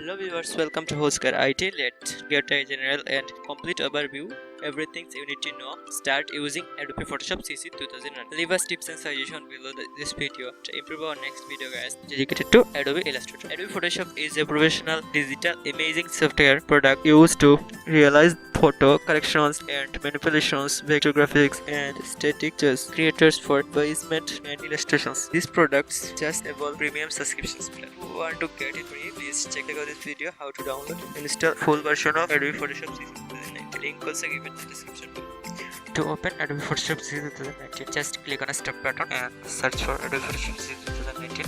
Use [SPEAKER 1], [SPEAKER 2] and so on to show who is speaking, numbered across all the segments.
[SPEAKER 1] Hello viewers, welcome to Hosker IT. Let's get a general and complete overview. Everything you need to know. Start using Adobe Photoshop CC 2009. Leave us tips and suggestions below this video to improve our next video guys dedicated to Adobe Illustrator. Adobe Photoshop is a professional digital imaging software product used to realize photo corrections and manipulations, vector graphics, and static just creators for placement and illustrations. These products just evolve premium subscriptions plan. If you want to get it free, please check out this video how to download and install full version of Adobe Photoshop CC 2019. Link also given in the description below. To open Adobe Photoshop CC 2019, just click on a start button and search for Adobe Photoshop CC 2019.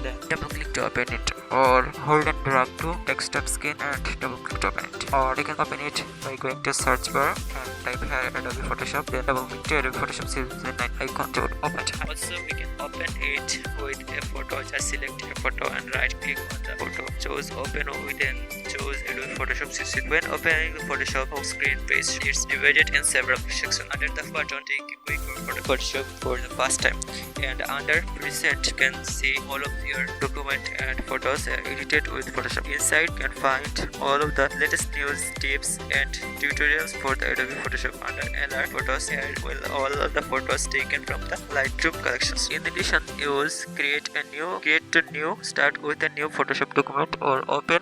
[SPEAKER 1] Then double click to open it, or hold and drag to desktop screen and double click to open it, or you can open it by going to search bar and type here Adobe Photoshop, then double click to Adobe Photoshop Series 9 icon to open it. Also we can open it with a photo. Just select a photo and right click on the photo, choose open with and choose Adobe Photoshop CC. When opening the Photoshop home screen page, it's divided in several sections. Under the button take a quick Photoshop for the first time, and under preset you can see all of your document and photos edited with Photoshop. Inside you can find all of the latest news, tips and tutorials for the Adobe Photoshop. Under alert photos and all of the photos taken from the Lightroom collections. In addition, use create a new, start with a new Photoshop document, or open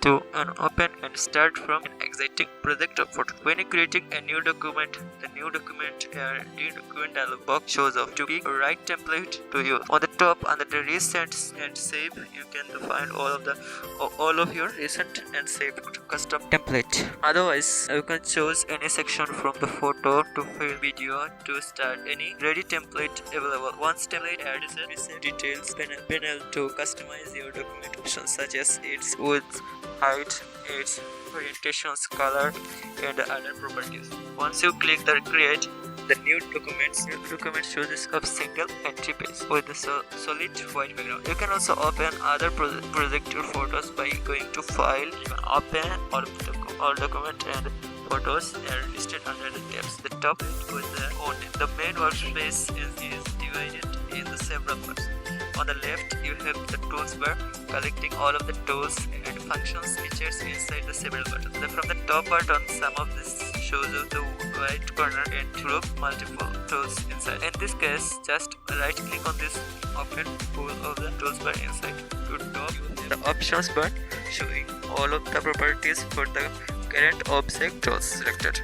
[SPEAKER 1] and start from an existing project of photo. When creating a new document, the new document dialog box shows up. To pick the right template to use, on the top under the recent and save, you can find all of your recent and saved custom template. Otherwise, you can choose any section from the photo to fill video to start any ready template available. Once template adds a recent details panel to customize your document options such as its width, height, its orientations, color, and other properties. Once you click the create, the new document shows a single entry page with a solid white background. You can also open other projected photos by going to File. You can open all document and photos are listed under the tabs. The top with the main workspace is divided into several parts. On the left, you have the tools bar collecting all of the tools and functions features inside the several buttons. From the top button, some of this shows up the right corner and group multiple tools inside. In this case, just right click on this, open all of the tools bar inside. To top, the options bar showing all of the properties for the current object tools selected.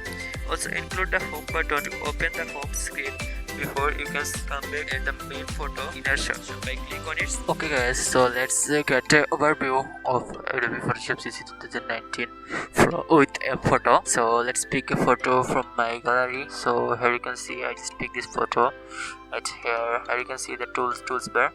[SPEAKER 1] Also include the home button to open the home screen before you can come back at the main photo inner shot by click on it. Okay guys, so let's get an overview of Adobe Photoshop CC 2019 with a photo. So let's pick a photo from my gallery. So here you can see I just pick this photo. Right here you can see the tools bar.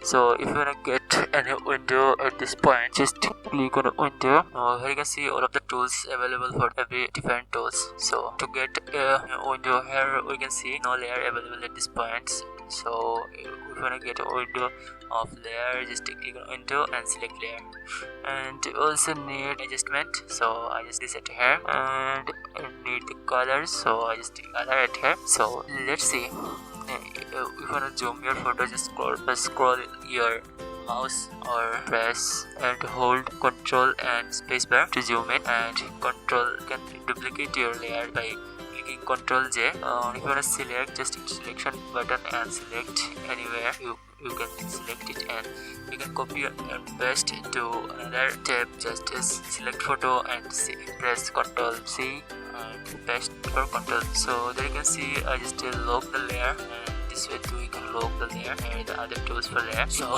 [SPEAKER 1] So if you wanna get any window at this point, just click on the window. Here you can see all of the tools available for every different tools. So to get a window, here we can see no layer available at this point. So if you wanna get a window of layer, just click on window and select layer. And also need adjustment, so I just set here, and I need the colors, so I just color it here. So let's see. If you wanna zoom your photo, just scroll your mouse or press and hold Ctrl and spacebar to zoom in, and Ctrl can duplicate your layer by clicking Ctrl J. If you wanna select, just hit selection button and select anywhere. You can select it, and you can copy and paste to another tab. Just select photo and press Ctrl C and paste for Ctrl. So there you can see I just lock the layer, and this way too you can lock the layer and the other tools for layer. So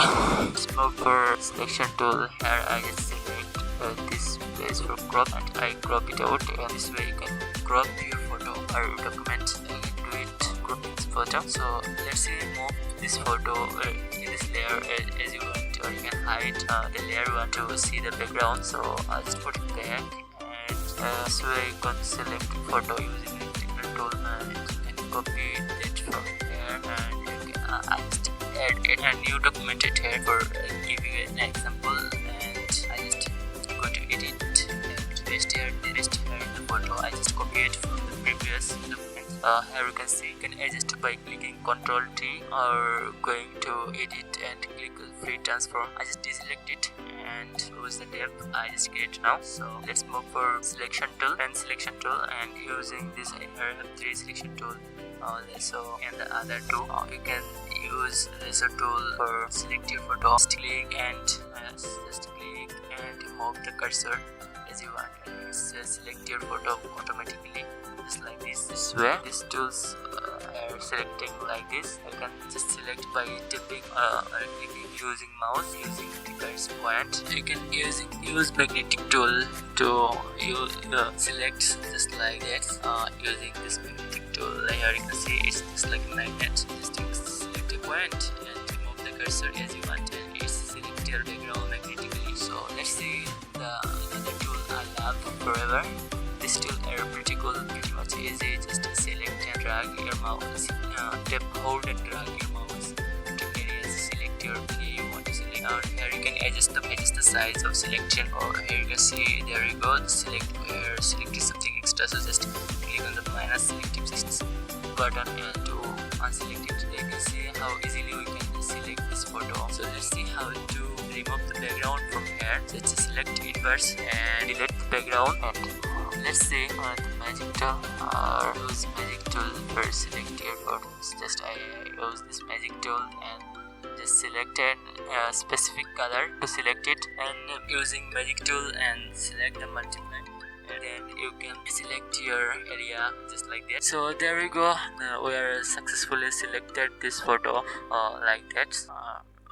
[SPEAKER 1] just move for selection tool. Here I just select this place for crop, and I crop it out, and this way you can crop your photo or document. You can do it cropping this photo. So let's say move this photo in this layer as you want, or you can hide the layer you want to see the background. So I'll just put it back, and this way you can select photo using a different tool and copy it from here, and you can I just add a new document here for giving you an example, and I just go to edit and paste here in the photo. I just copy it from the previous document. Here you can see you can adjust by clicking Ctrl T or going to edit and click free transform. I just deselect it and use the depth I just create now. So let's move for selection tool, pen selection tool, and using this I have 3 selection tool. So and the other two you can use laser tool for select your photo. Just click and just click and move the cursor as you want, and select your photo automatically just like this way. These tools are selecting like this. You can just select by tapping or clicking using mouse using the cursor point. You can use magnetic tool to select just like this using this magnetic tool. Here you can see it's just like a magnet. Just select a point and move the cursor as you want, and it's select your background magnetically. So let's see the another tool I love forever. This tool are pretty cool, pretty much easy. Just select and drag your mouse, tap, hold and drag your mouse to areas. Select your area you want to select. Here you can adjust the size of selection. Or here you can see, there you go. Select where selected something extra. So just click on the minus selective button and to unselect it. You can see how easily we can select this photo. So let's see how to remove the background from here. So just select inverse and delete the background, and let's see the magic tool or use magic tool for select your photos. Just I use this magic tool and just select a specific color to select it, and using magic tool and select the multiply, and then you can select your area just like that. So there we go. We are successfully selected this photo like that.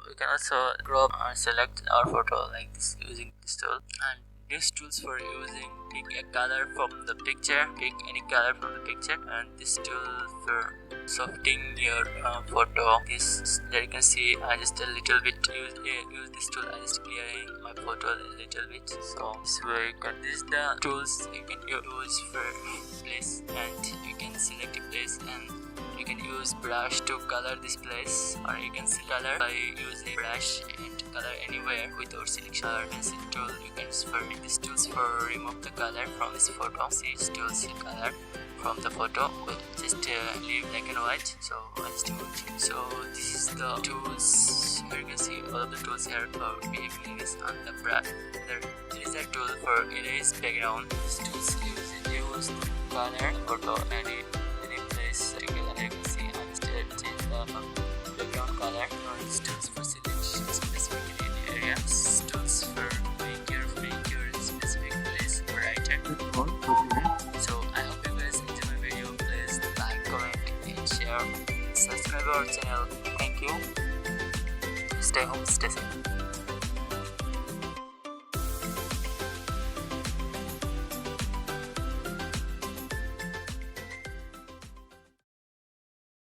[SPEAKER 1] We can also crop or select our photo like this using this tool. And these tools for using, pick a color from the picture, pick any color from the picture, and this tool for softening your photo. This, there you can see I just a little bit use this tool. I just clearing my photo a little bit. So this way you can, this is the tools you can use for place, and you can select a place, and you can use brush to color this place, or you can select color by using brush and color anywhere without selection. Or pencil tool you can use for these tools for remove the color from this photo. See tools color from the photo, but just leave black and white. So I just do it. So this is the tools. Here you can see all of the tools here for behaving this on the brush. There is a tool for erase background. This tools use the color photo and any place together. You can see I just change the background color. Or these tools for selection specifically in the area. These tools for make your specific place brighter. So I hope you guys enjoy my video. Please like, comment and share. Subscribe our channel. Thank you. Stay home, stay safe.